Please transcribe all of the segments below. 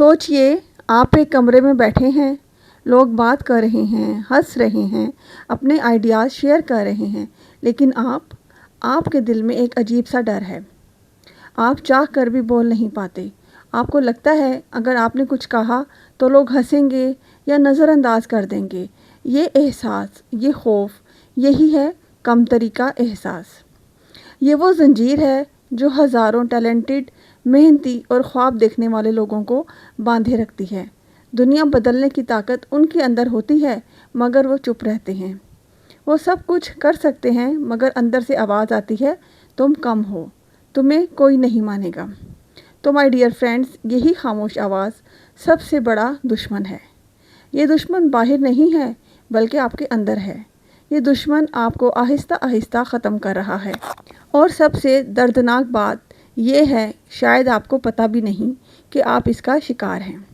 सोचिए, आप एक कमरे में बैठे हैं, लोग बात कर रहे हैं, हंस रहे हैं, अपने आइडियाज़ शेयर कर रहे हैं, लेकिन आपके दिल में एक अजीब सा डर है। आप चाह कर भी बोल नहीं पाते। आपको लगता है अगर आपने कुछ कहा तो लोग हंसेंगे या नज़रअंदाज कर देंगे। ये एहसास, ये खौफ, यही है कमतरी का एहसास। ये वो जंजीर है जो हज़ारों टैलेंटेड, मेहनती और ख्वाब देखने वाले लोगों को बांधे रखती है। दुनिया बदलने की ताकत उनके अंदर होती है, मगर वो चुप रहते हैं। वो सब कुछ कर सकते हैं, मगर अंदर से आवाज़ आती है, तुम कम हो, तुम्हें कोई नहीं मानेगा। तो माय डियर फ्रेंड्स, यही खामोश आवाज़ सबसे बड़ा दुश्मन है। ये दुश्मन बाहर नहीं है, बल्कि आपके अंदर है। ये दुश्मन आपको आहिस्ता आहिस्ता ख़त्म कर रहा है। और सबसे दर्दनाक बात ये है, शायद आपको पता भी नहीं कि आप इसका शिकार हैं।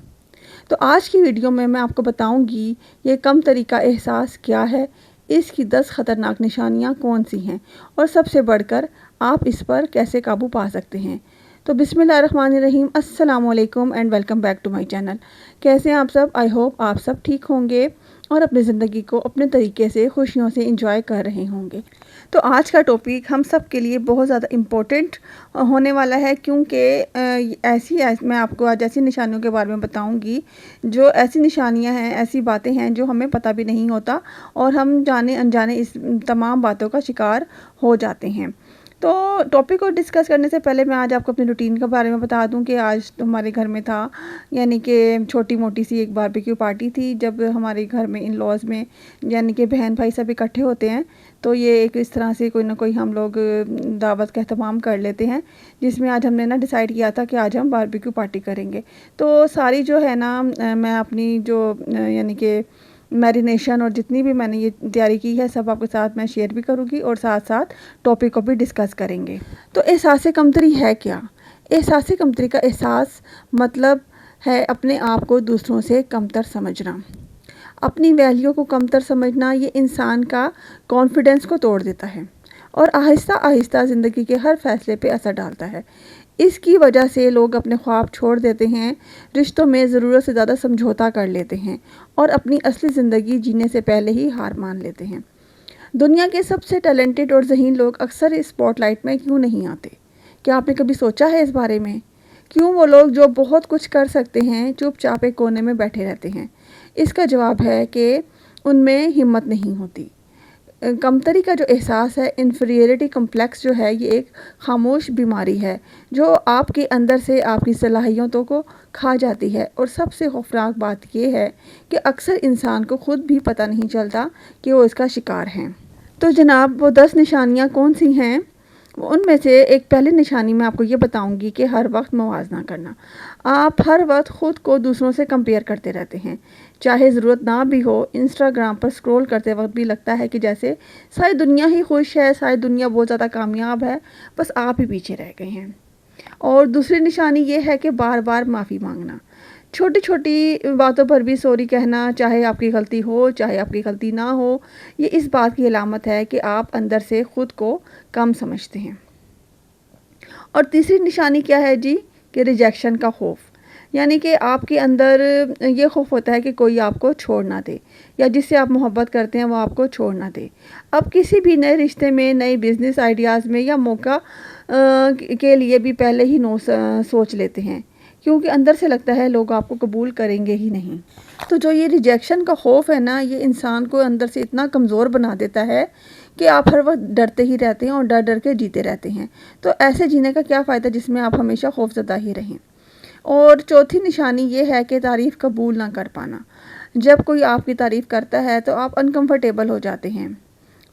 तो आज की वीडियो में मैं आपको बताऊंगी ये कमतरी का एहसास क्या है, इसकी 10 ख़तरनाक निशानियां कौन सी हैं और सबसे बढ़कर आप इस पर कैसे काबू पा सकते हैं। तो बिस्मिल्लाहिर्रहमानिर्रहीम, अस्सलाम वालेकुम and welcome back to my channel. कैसे हैं आप सब? आई होप आप सब ठीक होंगे और अपनी ज़िंदगी को अपने तरीके से खुशियों से एंजॉय कर रहे होंगे। तो आज का टॉपिक हम सब के लिए बहुत ज़्यादा इम्पोर्टेंट होने वाला है, क्योंकि मैं आपको आज ऐसी निशानियों के बारे में बताऊंगी, जो ऐसी निशानियां हैं, ऐसी बातें हैं जो हमें पता भी नहीं होता और हम जाने अनजाने इस तमाम बातों का शिकार हो जाते हैं। तो टॉपिक को डिस्कस करने से पहले मैं आज आपको अपनी रूटीन के बारे में बता दूं कि आज तो हमारे घर में था, यानी कि छोटी मोटी सी एक बारबेक्यू पार्टी थी। जब हमारे घर में इन लॉज में यानी कि बहन भाई सब इकट्ठे होते हैं, तो ये एक इस तरह से कोई ना कोई हम लोग दावत का एहतमाम कर लेते हैं, जिसमें आज हमने ना डिसाइड किया था कि आज हम बारबेक्यू पार्टी करेंगे। तो सारी जो है ना, मैं अपनी जो यानी कि मैरिनेशन और जितनी भी मैंने ये तैयारी की है, सब आपके साथ मैं शेयर भी करूँगी और साथ साथ टॉपिक को भी डिस्कस करेंगे। तो एहसास कमतरी है क्या? एहसास कमतरी का एहसास मतलब है अपने आप को दूसरों से कमतर समझना। अपनी वैल्यू को कमतर समझना, ये इंसान का कॉन्फिडेंस को तोड़ देता है और आहिस्ता आहिस्ता ज़िंदगी के हर फैसले पे असर डालता है। इसकी वजह से लोग अपने ख्वाब छोड़ देते हैं, रिश्तों में ज़रूरत से ज़्यादा समझौता कर लेते हैं और अपनी असली ज़िंदगी जीने से पहले ही हार मान लेते हैं। दुनिया के सबसे टैलेंटेड और ज़हीन लोग अक्सर इस स्पॉटलाइट में क्यों नहीं आते? क्या आपने कभी सोचा है इस बारे में? क्यों वो लोग जो बहुत कुछ कर सकते हैं चुपचाप एक कोने में बैठे रहते हैं? इसका जवाब है कि उनमें हिम्मत नहीं होती। कमतरी का जो एहसास है, इन्फीरियरिटी कम्प्लेक्स जो है, ये एक खामोश बीमारी है जो आपके अंदर से आपकी सलाहियतों को खा जाती है। और सबसे खौफनाक बात ये है कि अक्सर इंसान को खुद भी पता नहीं चलता कि वो इसका शिकार हैं। तो जनाब, वो 10 निशानियाँ कौन सी हैं? उनमें से एक पहली निशानी मैं आपको ये बताऊंगी कि हर वक्त मुवाजना करना। आप हर वक्त ख़ुद को दूसरों से कंपेयर करते रहते हैं, चाहे ज़रूरत ना भी हो। इंस्टाग्राम पर स्क्रॉल करते वक्त भी लगता है कि जैसे सारी दुनिया ही खुश है, सारी दुनिया बहुत ज़्यादा कामयाब है, बस आप ही पीछे रह गए हैं। और दूसरी निशानी ये है कि बार बार माफ़ी मांगना, छोटी छोटी बातों पर भी सॉरी कहना, चाहे आपकी गलती हो चाहे आपकी गलती ना हो, ये इस बात की अलामत है कि आप अंदर से ख़ुद को कम समझते हैं। और तीसरी निशानी क्या है जी? कि रिजेक्शन का खौफ, यानी कि आपके अंदर ये खौफ होता है कि कोई आपको छोड़ ना दे, या जिससे आप मोहब्बत करते हैं वो आपको छोड़ ना दे। अब किसी भी नए रिश्ते में, नए बिज़नेस आइडियाज़ में या मौका के लिए भी पहले ही नो सोच लेते हैं, क्योंकि अंदर से लगता है लोग आपको कबूल करेंगे ही नहीं। तो जो ये रिजेक्शन का खौफ है ना, ये इंसान को अंदर से इतना कमज़ोर बना देता है कि आप हर वक्त डरते ही रहते हैं और डर डर के जीते रहते हैं। तो ऐसे जीने का क्या फ़ायदा जिसमें आप हमेशा खौफज़दा ही रहें। और चौथी निशानी ये है कि तारीफ़ कबूल ना कर पाना। जब कोई आपकी तारीफ़ करता है तो आप अनकंफर्टेबल हो जाते हैं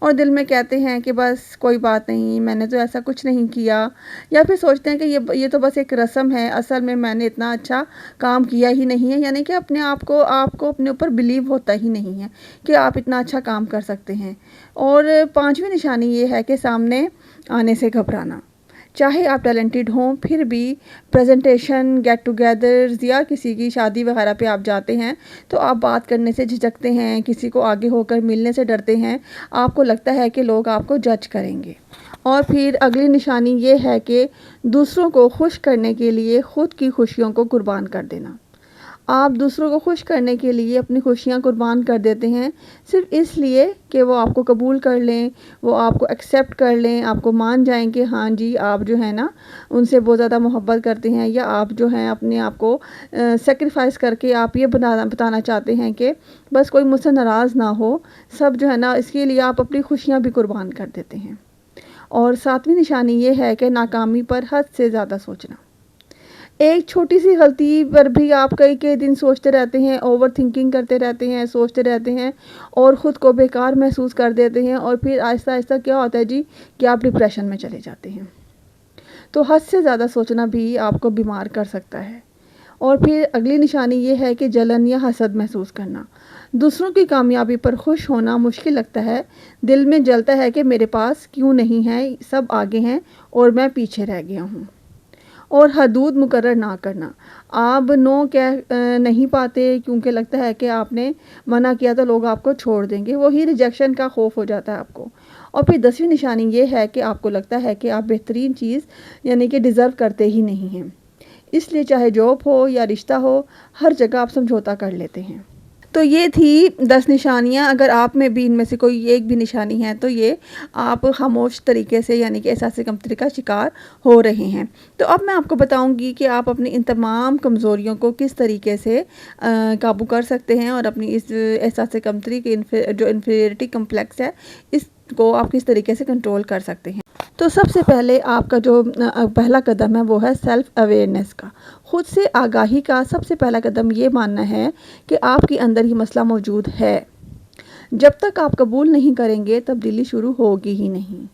और दिल में कहते हैं कि बस कोई बात नहीं, मैंने तो ऐसा कुछ नहीं किया, या फिर सोचते हैं कि ये तो बस एक रस्म है, असल में मैंने इतना अच्छा काम किया ही नहीं है। यानी कि अपने आपको अपने ऊपर बिलीव होता ही नहीं है कि आप इतना अच्छा काम कर सकते हैं। और पांचवी निशानी ये है कि सामने आने से घबराना। चाहे आप टैलेंटेड हों, फिर भी प्रेजेंटेशन, गेट टुगेदर्स या किसी की शादी वगैरह पे आप जाते हैं तो आप बात करने से झिझकते हैं, किसी को आगे होकर मिलने से डरते हैं। आपको लगता है कि लोग आपको जज करेंगे। और फिर अगली निशानी ये है कि दूसरों को खुश करने के लिए ख़ुद की खुशियों को कुर्बान कर देना। آپ دوسروں کو خوش کرنے کے لیے اپنی خوشیاں قربان کر دیتے ہیں صرف اس لیے کہ وہ آپ کو قبول کر لیں، وہ آپ کو ایکسیپٹ کر لیں، آپ کو مان جائیں کہ ہاں جی آپ جو ہے نا ان سے بہت زیادہ محبت کرتے ہیں، یا آپ جو ہیں اپنے آپ کو سیکریفائس کر کے آپ یہ بتانا چاہتے ہیں کہ بس کوئی مجھ سے ناراض نہ ہو، سب جو ہے نا اس کے لیے آپ اپنی خوشیاں بھی قربان کر دیتے ہیں۔ اور ساتویں نشانی یہ ہے کہ ناکامی پر حد سے زیادہ سوچنا۔ ایک چھوٹی سی غلطی پر بھی آپ کئی دن سوچتے رہتے ہیں، اوور تھنکنگ کرتے رہتے ہیں، سوچتے رہتے ہیں اور خود کو بیکار محسوس کر دیتے ہیں، اور پھر آہستہ آہستہ کیا ہوتا ہے جی کہ آپ ڈپریشن میں چلے جاتے ہیں۔ تو حد سے زیادہ سوچنا بھی آپ کو بیمار کر سکتا ہے۔ اور پھر اگلی نشانی یہ ہے کہ جلن یا حسد محسوس کرنا۔ دوسروں کی کامیابی پر خوش ہونا مشکل لگتا ہے، دل میں جلتا ہے کہ میرے پاس کیوں نہیں ہے، سب آگے ہیں اور میں پیچھے رہ گیا ہوں۔ اور حدود مقرر نہ کرنا، آپ نو کہہ نہیں پاتے کیونکہ لگتا ہے کہ آپ نے منع کیا تو لوگ آپ کو چھوڑ دیں گے، وہی ریجیکشن کا خوف ہو جاتا ہے آپ کو۔ اور پھر 10ویں نشانی یہ ہے کہ آپ کو لگتا ہے کہ آپ بہترین چیز یعنی کہ ڈیزرو کرتے ہی نہیں ہیں، اس لیے چاہے جاب ہو یا رشتہ ہو، ہر جگہ آپ سمجھوتا کر لیتے ہیں۔ تو یہ تھی 10 نشانیاں۔ اگر آپ میں بھی ان میں سے کوئی ایک بھی نشانی ہے تو یہ آپ خاموش طریقے سے یعنی کہ احساس کمتری کا شکار ہو رہے ہیں۔ تو اب میں آپ کو بتاؤں گی کہ آپ اپنی ان تمام کمزوریوں کو کس طریقے سے قابو کر سکتے ہیں، اور اپنی اس احساس کمتری کی جو انفیریٹی کمپلیکس ہے اس کو آپ کس طریقے سے کنٹرول کر سکتے ہیں۔ تو سب سے پہلے آپ کا جو پہلا قدم ہے وہ ہے سیلف اویئرنیس کا، خود سے آگاہی کا۔ سب سے پہلا قدم یہ ماننا ہے کہ آپ کے اندر یہ مسئلہ موجود ہے۔ جب تک آپ قبول نہیں کریں گے تبدیلی شروع ہوگی ہی نہیں۔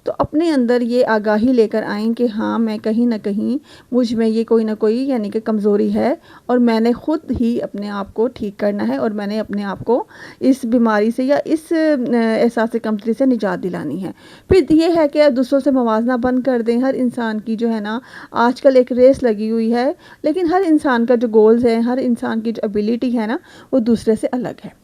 تو اپنے اندر یہ آگاہی لے کر آئیں کہ ہاں میں کہیں نہ کہیں مجھ میں یہ کوئی نہ کوئی یعنی کہ کمزوری ہے، اور میں نے خود ہی اپنے آپ کو ٹھیک کرنا ہے، اور میں نے اپنے آپ کو اس بیماری سے یا اس احساس کمتری سے نجات دلانی ہے۔ پھر یہ ہے کہ دوسروں سے موازنہ بند کر دیں۔ ہر انسان کی جو ہے نا آج کل ایک ریس لگی ہوئی ہے، لیکن ہر انسان کا جو گولز ہے، ہر انسان کی جو ایبیلٹی ہے نا وہ دوسرے سے الگ ہے۔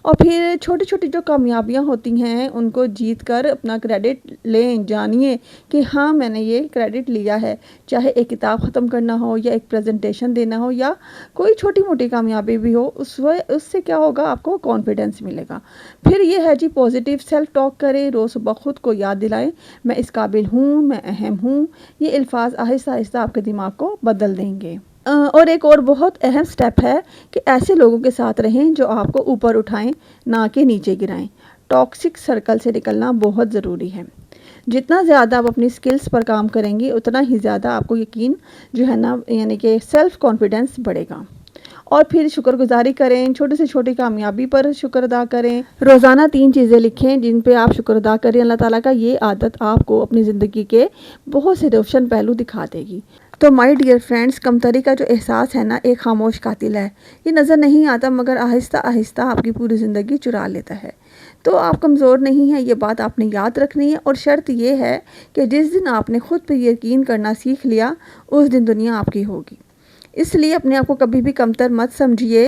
اور پھر چھوٹی چھوٹی جو کامیابیاں ہوتی ہیں ان کو جیت کر اپنا کریڈٹ لیں، جانیے کہ ہاں میں نے یہ کریڈٹ لیا ہے، چاہے ایک کتاب ختم کرنا ہو یا ایک پریزنٹیشن دینا ہو یا کوئی چھوٹی موٹی کامیابی بھی ہو، اس سے کیا ہوگا، آپ کو کانفیڈنس ملے گا۔ پھر یہ ہے جی پازیٹیو سیلف ٹاک کریں، روز صبح خود کو یاد دلائیں میں اس قابل ہوں، میں اہم ہوں۔ یہ الفاظ آہستہ آہستہ آپ کے دماغ کو بدل دیں گے۔ اور ایک اور بہت اہم سٹیپ ہے کہ ایسے لوگوں کے ساتھ رہیں جو آپ کو اوپر اٹھائیں نہ کہ نیچے گرائیں۔ ٹاکسک سرکل سے نکلنا بہت ضروری ہے۔ جتنا زیادہ آپ اپنی سکلز پر کام کریں گے اتنا ہی زیادہ آپ کو یقین جو ہے نا یعنی کہ سیلف کانفیڈنس بڑھے گا۔ اور پھر شکر گزاری کریں، چھوٹی سے چھوٹی کامیابی پر شکر ادا کریں۔ روزانہ 3 چیزیں لکھیں جن پہ آپ شکر ادا کریں۔ اللہ تعالیٰ کا یہ عادت آپ کو اپنی زندگی کے بہت سے روشن پہلو دکھا دے گی۔ تو مائی ڈیئر فرینڈز، کمتری کا جو احساس ہے نا ایک خاموش قاتل ہے۔ یہ نظر نہیں آتا مگر آہستہ آہستہ آپ کی پوری زندگی چرا لیتا ہے۔ تو آپ کمزور نہیں ہیں، یہ بات آپ نے یاد رکھنی ہے، اور شرط یہ ہے کہ جس دن آپ نے خود پہ یقین کرنا سیکھ لیا اس دن دنیا آپ کی ہوگی۔ اس لیے اپنے آپ کو کبھی بھی کمتر مت سمجھیے،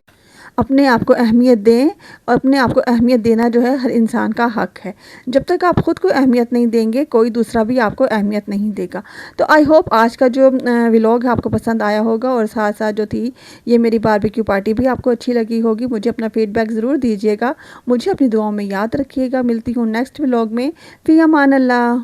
اپنے آپ کو اہمیت دیں، اور اپنے آپ کو اہمیت دینا جو ہے ہر انسان کا حق ہے۔ جب تک آپ خود کو اہمیت نہیں دیں گے کوئی دوسرا بھی آپ کو اہمیت نہیں دے گا۔ تو آئی ہوپ آج کا جو ولاگ ہے آپ کو پسند آیا ہوگا، اور ساتھ ساتھ جو تھی یہ میری باربیکیو پارٹی بھی آپ کو اچھی لگی ہوگی۔ مجھے اپنا فیڈ بیک ضرور دیجیے گا، مجھے اپنی دعاؤں میں یاد رکھیے گا۔ ملتی ہوں نیکسٹ ولاگ میں، فی امان اللہ۔